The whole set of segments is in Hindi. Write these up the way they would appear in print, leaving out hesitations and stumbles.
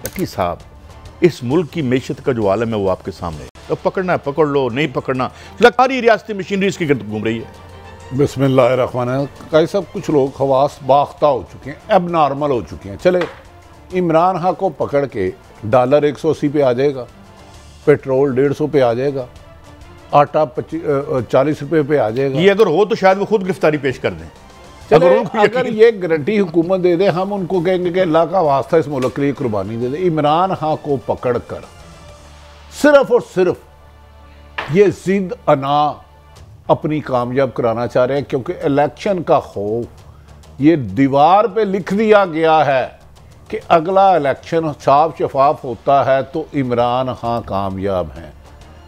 लकी साहब, इस मुल्क की मैशत का जो आलम है वो आपके सामने है। तो पकड़ना है पकड़ लो, नहीं पकड़ना सारी रियासती मशीनरी इसके गिर्द घूम रही है। बिस्मिल्लाहिर्रहमानिर्रहीम। कई सब कुछ लोग खवास बाख्ता हो चुके हैं, अब नॉर्मल हो चुके हैं। चले, इमरान खान को पकड़ के डॉलर 180 पे आ जाएगा, पेट्रोल 150 पे आ जाएगा, आटा 40 रुपये पे आ जाएगा। ये अगर हो तो शायद वो खुद गिरफ्तारी पेश कर दें। अगर ये गारंटी हुकूमत दे दे, हम उनको कहेंगे कि अल्लाह का वास्ता इस मुल्क के लिए कुर्बानी दे दे। इमरान खान को पकड़ कर सिर्फ और सिर्फ ये जिद अना अपनी कामयाब कराना चाह रहे हैं, क्योंकि इलेक्शन का खौफ ये दीवार पे लिख दिया गया है कि अगला इलेक्शन साफ शफाफ होता है तो इमरान खान कामयाब हैं।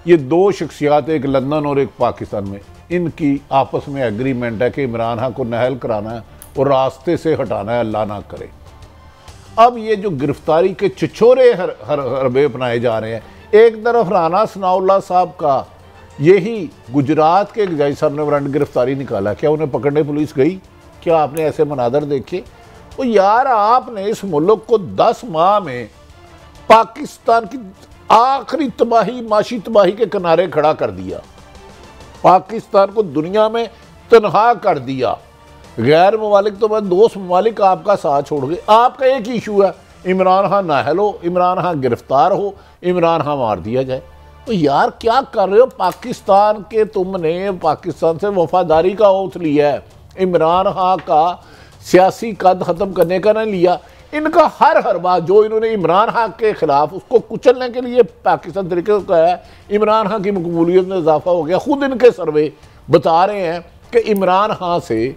ये दो शख्सियात, एक लंदन और एक पाकिस्तान में, इनकी आपस में एग्रीमेंट है कि इमरान खान को नहल कराना है और रास्ते से हटाना है, अल्लाह ना करे। अब ये जो गिरफ्तारी के छिछोरे हरबे अपनाए जा रहे हैं, एक तरफ राना सनाउल्लाह साहब का यही गुजरात के एक जज साहब ने वारंट गिरफ्तारी निकाला, क्या उन्हें पकड़ने पुलिस गई? क्या आपने ऐसे मनादर देखे? वो यार, आपने इस मुल्क को 10 माह में पाकिस्तान की आखिरी तबाही, माशी तबाही के किनारे खड़ा कर दिया, पाकिस्तान को दुनिया में तनहा कर दिया। गैर ममालिक तो मैं दोस्त ममालिक आपका साथ छोड़ गए। आपका एक इशू है, इमरान खान नाहल हो, इमरान खान गिरफ्तार हो, इमरान खान मार दिया जाए। तो यार क्या कर रहे हो? पाकिस्तान के तुमने पाकिस्तान से वफादारी का ओथ लिया है, इमरान खान का सियासी कद ख़त्म करने का नहीं लिया। इनका हर बात जो इन्होंने इमरान खान के खिलाफ उसको कुचलने के लिए पाकिस्तान तरीके से कहा है, इमरान खान की मकबूलियत में इजाफा हो गया। खुद इनके सर्वे बता रहे हैं कि इमरान खान से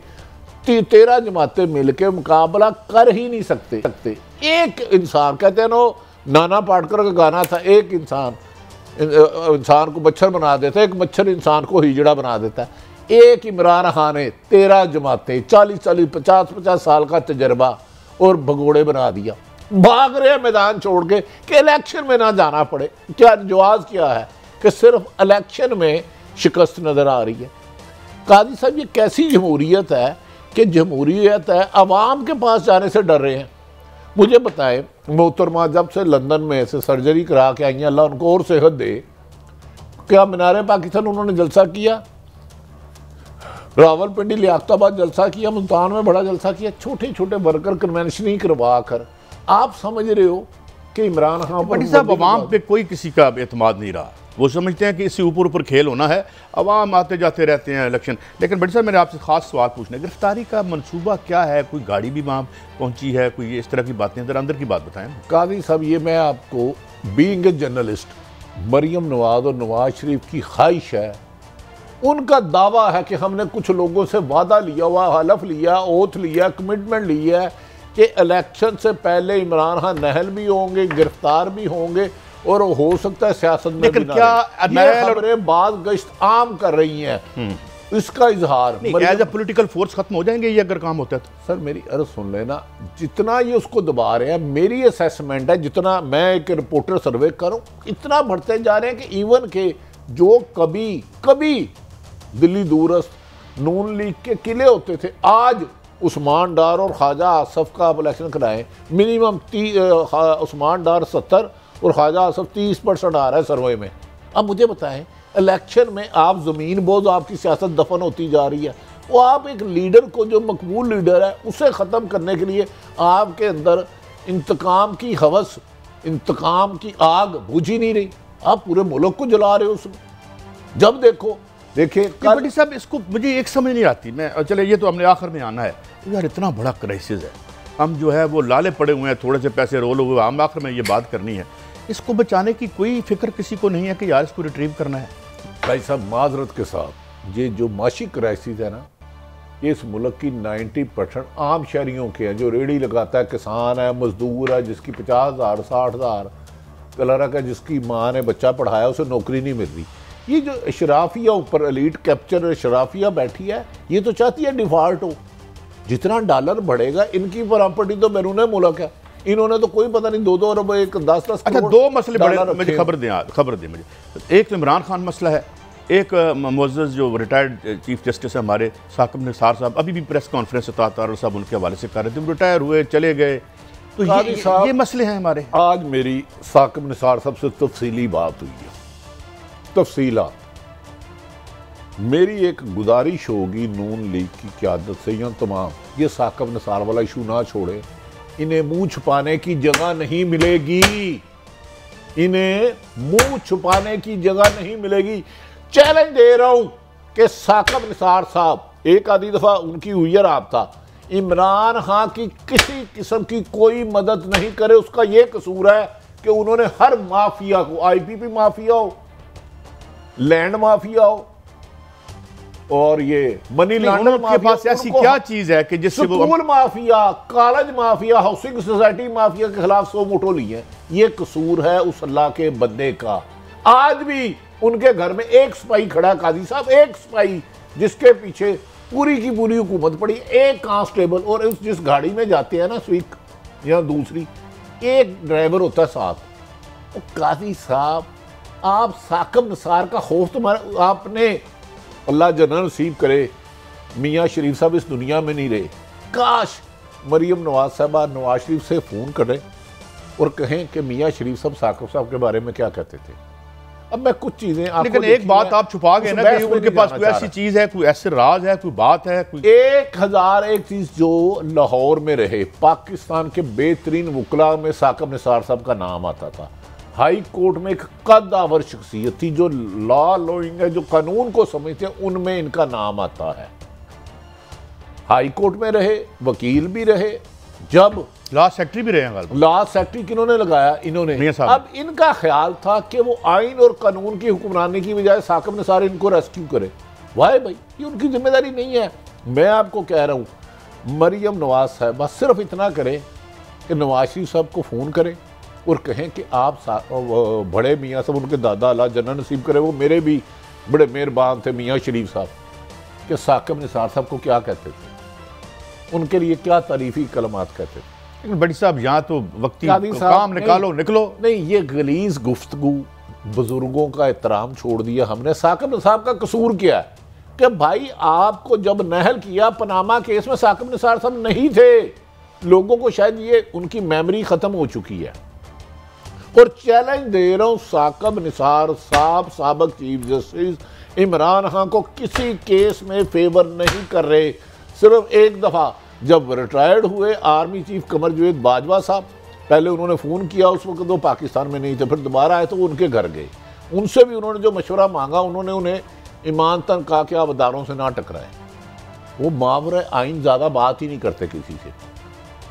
13 जमातें मिलकर मुकाबला कर ही नहीं सकते। एक इंसान, कहते हैं नो, नाना पाटेकर का गाना था, एक इंसान को मच्छर बना देता है, एक मच्छर इंसान को हिजड़ा बना देता है। एक इमरान खान ने 13 जमातें, 40-40, 50-50 साल का तजर्बा और भगोड़े बना दिया। भाग रहे हैं मैदान छोड़ के कि इलेक्शन में ना जाना पड़े। क्या जवाब क्या है कि सिर्फ इलेक्शन में शिकस्त नजर आ रही है। काजी साहब, ये कैसी जमहूरियत है कि जमहूरियत है अवाम के पास जाने से डर रहे हैं। मुझे बताएं, मोहतरमा जब से लंदन में से सर्जरी करा के आई हैं, अल्लाह उनको और सेहत दे, क्या मीनार पाकिस्तान उन्होंने जलसा किया? रावलपिंडी लियाकताबाद जलसा किया, मुल्तान में बड़ा जलसा किया, छोटे छोटे वर्कर कन्वेंशन ही करवा कर। आप समझ रहे हो कि इमरान खान पर साहब अवाम पे कोई किसी का एतमाद नहीं रहा। वो समझते हैं कि इससे ऊपर खेल होना है, अवाम आते जाते रहते हैं इलेक्शन। लेकिन बड़ी साहब, मेरे आपसे खास सवाल पूछना है, गिरफ्तारी का मनसूबा क्या है? कोई गाड़ी भी वहाँ पहुँची है? कोई इस तरह की बातें, जरा अंदर की बात बताएं। काजी साहब, ये मैं आपको being a journalist, Maryam Nawaz और नवाज शरीफ की ख्वाहिश है, उनका दावा है कि हमने कुछ लोगों से वादा लिया हुआ, हलफ लिया, ओथ लिया, कमिटमेंट लिया है कि इलेक्शन से पहले इमरान खान नहल भी होंगे, गिरफ्तार भी होंगे और हो सकता है सियासत में। लेकिन क्या खबरें बाद गश्त आम कर रही हैं, इसका इजहार एज ए पॉलिटिकल फोर्स खत्म हो जाएंगे ये अगर काम होता है तो? सर मेरी अर्ज सुन लेना, जितना ये उसको दबा रहे हैं, मेरी असेसमेंट है, जितना मैं एक रिपोर्टर सर्वे करूं, इतना बढ़ते जा रहे हैं कि इवन के जो कभी दिल्ली दूरस्थ नून लीग के किले होते थे, आज उस्मान डार और ख्वाजा आसफ का आप इलेक्शन कराएं, मिनिमम उस्मान डार 70 और ख्वाजा आसफ 30% आ रहा है सर्वे में। अब मुझे बताएं, इलेक्शन में आप ज़मीन बोझ, आपकी सियासत दफन होती जा रही है। वो आप एक लीडर को, जो मकबूल लीडर है, उसे ख़त्म करने के लिए आपके अंदर इंतकाम की हवस, इंतकाम की आग बुझ ही नहीं रही। आप पूरे मुल्क को जला रहे हो उसमें। जब देखिए बड़ी साहब, इसको मुझे एक समझ नहीं आती। मैं चले, ये तो हमने आखिर में आना है यार, इतना बड़ा क्राइसिस है, हम जो है वो लाले पड़े हुए हैं, थोड़े से पैसे रोल हुए, हम आखिर में ये बात करनी है। इसको बचाने की कोई फिक्र किसी को नहीं है कि यार इसको रिट्रीव करना है? भाई साहब, माजरत के साथ, ये जो माशी क्राइसिस है ना, ये इस मुल्क की 90% आम शहरियों के हैं। जो रेहड़ी लगाता है, किसान है, मजदूर है, जिसकी 50,000 60,000 कलरा का, जिसकी माँ ने बच्चा पढ़ाया, उसे नौकरी नहीं मिल रही। ये जो अशराफिया ऊपर एलीट कैप्चर अशराफिया बैठी है, ये तो चाहती है डिफॉल्ट हो। जितना डॉलर बढ़ेगा, इनकी प्रॉपर्टी तो बैरून मुल्क है, इन्होंने तो कोई पता नहीं 2-2 अरब, 10-10 अच्छा, 2 मसले बड़े मुझे खबर दें मुझे। एक तो इमरान खान मसला है, एक मुअज़्ज़ज़ जो रिटायर्ड चीफ जस्टिस है हमारे साकिब निसार साहब, अभी भी प्रेस कॉन्फ्रेंस तार साहब उनके हवाले से कर रहे थे। रिटायर हुए, चले गए, तो ये मसले हैं हमारे। आज मेरी साकिब निसार साहब से तफसीली बात हुई है, तफसीलात। मेरी एक गुजारिश होगी नून लीग की क़यादत से या तमाम, ये साकिब निसार वाला इशू ना छोड़े, इन्हें मुंह छुपाने की जगह नहीं मिलेगी, इन्हें मुंह छुपाने की जगह नहीं मिलेगी। चैलेंज दे रहा हूं कि साकिब निसार साहब, एक आधी दफा उनकी हुई है राबता, इमरान खान की किसी किस्म की कोई मदद नहीं करे। उसका यह कसूर है कि उन्होंने हर माफिया को, आईपीपी माफिया हो, लैंड माफिया हो, और ये मनी लॉन्ड्रिंग के पास ऐसी क्या चीज है कि जिससे वो school mafia, college mafia, housing society mafia के खिलाफ 100 मोटो लिए। ये कसूर है उस अल्लाह के बंदे का। आज भी उनके घर में एक सिपाही खड़ा, काजी साहब, एक सिपाही जिसके पीछे पूरी की पूरी हुकूमत पड़ी, एक कांस्टेबल, और जिस गाड़ी में जाते हैं ना स्वीक या दूसरी, एक ड्राइवर होता है साथ। काजी साहब, आप साकिब निसार का खौफ तुम्हारा, आपने, अल्लाह जनरल नसीब करे, मियाँ शरीफ साहब इस दुनिया में नहीं रहे, काश मरियम नवाज साहबा नवाज शरीफ से फ़ोन करें और कहें कि मियाँ शरीफ साहब साकिब साहब के बारे में क्या कहते थे। अब मैं कुछ चीजें आपको, लेकिन एक बात आप छुपा गए ना कि उनके पास कोई ऐसी चीज है, कोई ऐसे राज है, कोई बात है, कोई 1001 चीज जो लाहौर में रहे। पाकिस्तान के बेहतरीन वकला में साकिब निसार साहब का नाम आता था। हाई कोर्ट में एक कद्दावर शख्सियत थी जो लॉ लॉइंग है, जो कानून को समझते हैं, उनमें इनका नाम आता है। हाई कोर्ट में रहे, वकील भी रहे, जब लॉ सेक्रेटरी भी रहे हैं। लॉ सेक्रेटरी किन्होंने लगाया? इन्होंने। अब इनका ख्याल था कि वो आइन और कानून की हुक्मरानी की बजाय साकिब निसार इनको रेस्क्यू करे। वाह भाई, ये उनकी जिम्मेदारी नहीं है। मैं आपको कह रहा हूँ, मरियम नवाज साहब बस सिर्फ इतना करें कि नवाज शरीफ साहब को फ़ोन करें और कहें कि आप बड़े मियाँ साहब, उनके दादा अल्लाह जन्नत नसीब करे, वो मेरे भी बड़े मेहरबान थे मियाँ शरीफ साहब, कि साकिब निसार साहब को क्या कहते थे, उनके लिए क्या तारीफी कलमात कहते थे। लेकिन बड़ी साहब, यहाँ तो वक्ती काम निकालो, निकलो। नहीं, ये गलीज गुफ्तगू, बुजुर्गों का एहतराम छोड़ दिया हमने। साकिब साहब का कसूर क्या है कि भाई आपको जब नहल किया पनामा केस में साकिब निसार साहब नहीं थे। लोगों को शायद ये उनकी मेमोरी खत्म हो चुकी है। और चैलेंज दे रहा हूं, साकिब निसार साहब साबिक चीफ जस्टिस इमरान खान को किसी केस में फेवर नहीं कर रहे। सिर्फ एक दफा जब रिटायर्ड हुए आर्मी चीफ कमर जावेद बाजवा साहब, पहले उन्होंने फ़ोन किया, उस वक्त वो पाकिस्तान में नहीं थे, फिर दोबारा आए तो वो उनके घर गए। उनसे भी उन्होंने जो मशवरा मांगा, उन्होंने उन्हें ईमान तन कहा कि आप अदारों से ना टकराएं। वो मावरे आइन ज़्यादा बात ही नहीं करते किसी से।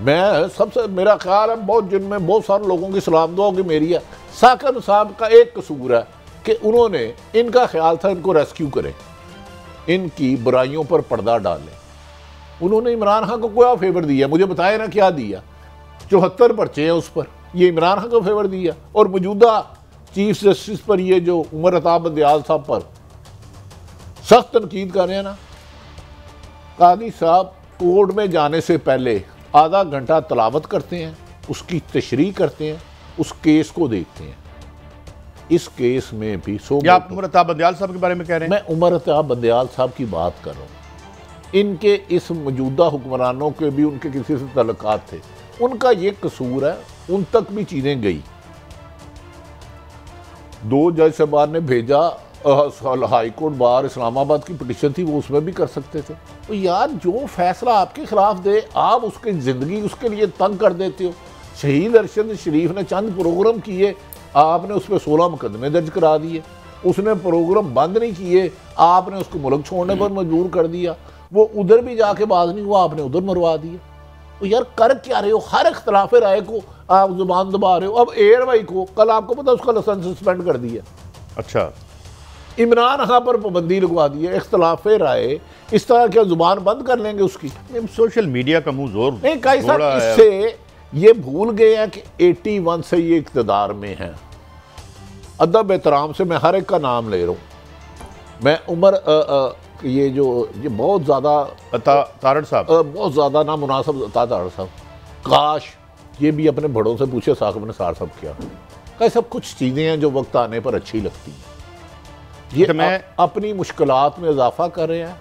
मैं सबसे, मेरा ख्याल है बहुत, जिनमें बहुत सारे लोगों की सलाम दुआ होगी, मेरी है। साकिब साहब का एक कसूर है कि उन्होंने, इनका ख्याल था इनको रेस्क्यू करें, इनकी बुराइयों पर पर्दा डालें। उन्होंने इमरान खान को क्या फेवर दिया, मुझे बताया ना क्या दिया। 74 पर्चे हैं उस पर, ये इमरान खान को फेवर दिया। और मौजूदा चीफ जस्टिस पर, ये जो उमर अता बंदयाल साहब पर सख्त तनकीद कर रहे हैं ना। कादी साहब कोर्ट में जाने से पहले आधा घंटा तलावत करते हैं, उसकी तशरीह करते हैं, उस केस को देखते हैं। इस केस में भी आप उमर अता बंदयाल साहब के बारे में कह रहे हैं? मैं उमर अता बंदयाल साहब की बात कर रहा हूँ। इनके इस मौजूदा हुक्मरानों के भी उनके किसी से तल्लुकात थे, उनका ये कसूर है, उन तक भी चीज़ें गई। 2 जज साहबान ने भेजा, हाई कोर्ट बार इस्लामाबाद की पिटिशन थी, वो उसमें भी कर सकते थे। तो यार, जो फैसला आपके खिलाफ दे, आप उसकी ज़िंदगी उसके लिए तंग कर देते हो। शहीद अरशद शरीफ ने चंद प्रोग्राम किए, आपने उस पर 16 मुकदमे दर्ज करा दिए। उसने प्रोग्राम बंद नहीं किए, आपने उसको मुल्क छोड़ने पर मजबूर कर दिया। वो उधर भी जाके बात नहीं हुआ, आपने उधर मरवा दिया। तो यार, कर क्या रहे हो? हर इख्तलाफ राय को आप जुबान दबा रहे हो। अब एयर भाई को कल आपको पता, उसका लाइसेंस सस्पेंड कर दिया। अच्छा, इमरान खान पर पाबंदी लगवा दी है। इख्तलाफ राय, इस तरह क्या जुबान बंद कर लेंगे उसकी? सोशल मीडिया का मुंह जोर नहीं, कई साहब इससे ये भूल गए हैं कि 81 से ये इक़्तिदार में है। अदब एहतराम से मैं हर एक का नाम ले रहा हूँ। मैं उमर ये बहुत ज़्यादा तारड़ साहब, बहुत ज़्यादा ना मुनासिब तारड़ साहब, काश ये भी अपने बड़ों से पूछे साकिब निसार साहब क्या। कई सब कुछ चीज़ें हैं जो वक्त आने पर अच्छी लगती हैं। ये मैं अपनी मुश्किलात में इजाफा कर रहे हैं।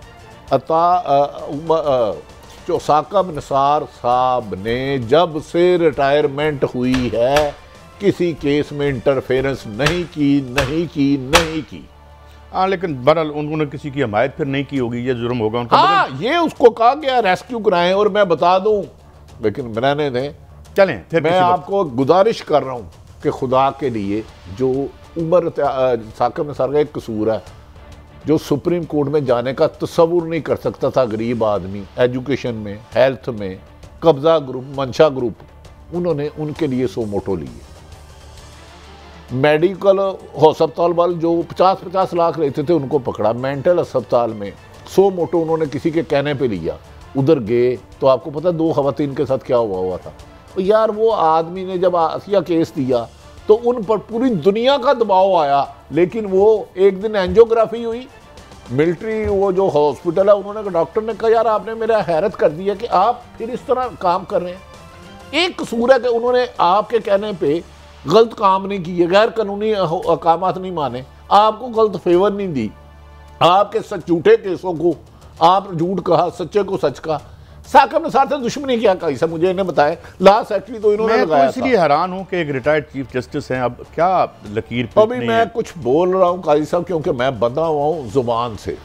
जो साकब निसार साहब ने जब से रिटायरमेंट हुई है किसी केस में इंटरफेरेंस नहीं की। हाँ, लेकिन बहरहाल उन्होंने किसी की हमायत फिर नहीं की होगी, ये जुर्म होगा उनका। हाँ, ये उसको कहा गया रेस्क्यू कराएं। और मैं बता दूं, लेकिन रहने दें, चलें फिर। मैं आपको गुजारिश कर रहा हूं कि खुदा के लिए जो उमर साकब निसार का एक कसूर है, जो सुप्रीम कोर्ट में जाने का तस्वुर नहीं कर सकता था गरीब आदमी, एजुकेशन में, हेल्थ में, कब्जा ग्रुप, मंशा ग्रुप, उन्होंने उनके लिए 100 मोटो लिए। मेडिकल अस्पताल वाले जो 50-50 लाख लेते थे उनको पकड़ा। मेंटल अस्पताल में 100 मोटो उन्होंने किसी के कहने पे लिया। उधर गए तो आपको पता 2 खवातीन के साथ क्या हुआ था। तो यार वो आदमी ने जब आसिया केस दिया तो उन पर पूरी दुनिया का दबाव आया, लेकिन वो एक दिन एंजियोग्राफी हुई, मिलिट्री वो जो हॉस्पिटल है, उन्होंने डॉक्टर ने कहा यार आपने मेरा हैरत कर दिया कि आप फिर इस तरह काम कर रहे हैं। एक कसूर है कि उन्होंने आपके कहने पे गलत काम नहीं किए, गैर कानूनी अहकामात नहीं माने, आपको गलत फेवर नहीं दी, आपके झूठे केसों को आप झूठ कहा, सच्चे को सच कहा। साकब निसार से दुश्मनी क्या कही सब मुझे इन्हें बताया। लॉ सेक्रेटरी तो इन्होंने लगाया था। इसलिए हैरान हूं कि एक रिटायर्ड चीफ जस्टिस हैं, अब क्या लकीर अभी मैं कुछ बोल रहा हूं काजी साहब क्योंकि मैं बंधा हुआ हूं जुबान से,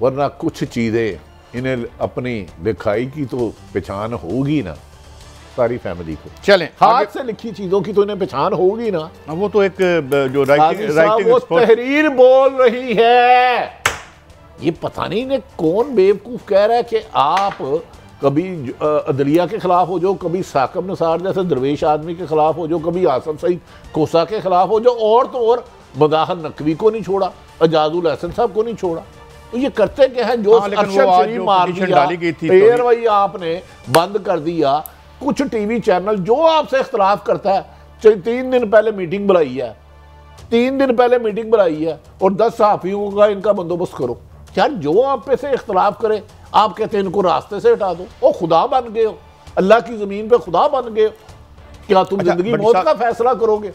वरना कुछ चीजें इन्हें अपनी लिखाई की तो पहचान होगी ना सारी फैमिली को। चलें, हाथ से लिखी चीजों की तो इन्हें पहचान होगी ना। वो तो एक जो राइटिंग वो तहरीर बोल रही है। ये पता नहीं इन्हें कौन बेवकूफ कह रहा है कि आप कभी अदलिया के खिलाफ हो जाओ, कभी साकब निसार जैसे दरवेश आदमी के खिलाफ हो जाओ, कभी आसम सईद कोसा के खिलाफ हो जाओ, और तो और मदाहर नकवी को नहीं छोड़ा, एजाजुल हसन साहब को नहीं छोड़ा। तो ये करते क्या है, जो अरशद शरीफ मार दिया, एयर वही आपने बंद कर दिया। कुछ टीवी चैनल जो आपसे इख्तलाफ करता है, 3 दिन पहले मीटिंग बुलाई है, 3 दिन पहले मीटिंग बुलाई है और 10 सहाफियों का इनका बंदोबस्त करो। यार जो आप पे से इख्तलाफ करे, आप कहते हैं इनको रास्ते से हटा दो। ओ खुदा बन गए हो, अल्लाह की जमीन पे खुदा बन गए हो। क्या तुम जिंदगी मौत का फैसला करोगे?